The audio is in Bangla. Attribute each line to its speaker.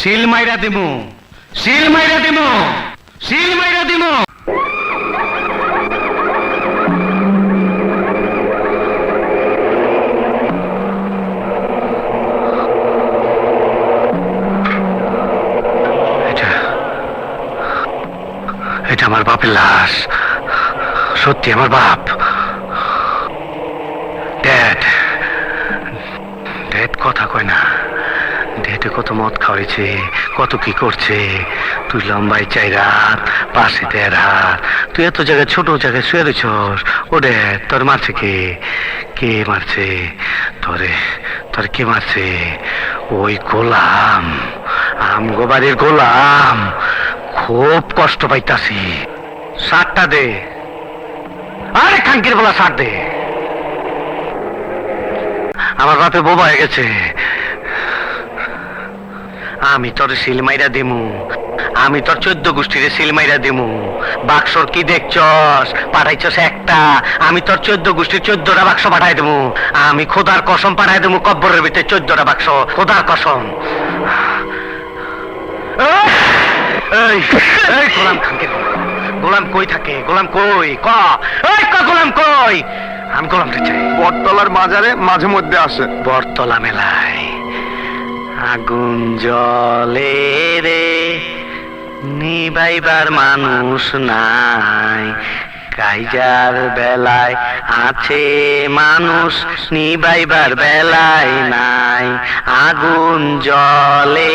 Speaker 1: সিল মাইরা দিমু, সিল মাইরা দিমু, সিল মাইরা দিমু। এটা আমার বাপের লাশ, সত্যি আমার বাপ। ড্যাড, ড্যাড কথা কয় না। ড্যাডে কত মদ খাওয়াইছে, কত কি করছে। তুই লম্বাই 4 রাত, পাশে 1.5 হাত, তুই এত জায়গায় ছোট জায়গায় শুয়ে রয়েছস। ও ড্যাড, তোর মারছে কে? কে মারছে তোরে? তোর কে মারছে? ওই গোলাম, আমগো বাড়ির গোলাম। খুব কষ্ট পাইতাছি। শার্টটা দে, আরে খাঙ্কির বলা শার্ট দে। আমার বাপে বোবা হয়ে গেছে। আমি তোর সিল মাইরা দিমু, আমি তোর 14 গোষ্ঠীর সিল মাইরা দিমু। বাক্সর কি দেখছস? পাঠাইছস একটা, আমি তোর 14 গোষ্ঠীর 14টা বাক্স পাঠাই দেবো। আমি খোদার কসম পাঠাই দেবো, কব্বরের ভিতরে 14টা বাক্স, খোদার কসম। এই এই গোলাম খানকে, গোলাম কই থাকে? গোলাম কই? ক গোলাম কই? আমি গোলামটা চাই।
Speaker 2: বটতলার বাজারে মাঝে মধ্যে আসে।
Speaker 1: বটতলা মেলায় আগুন জ্বলে রে, নিভাইবার মানুষ নাই। কাইজার বেলায় আছে মানুষ, নিভাইবার বেলায় নাই। আগুন জ্বলে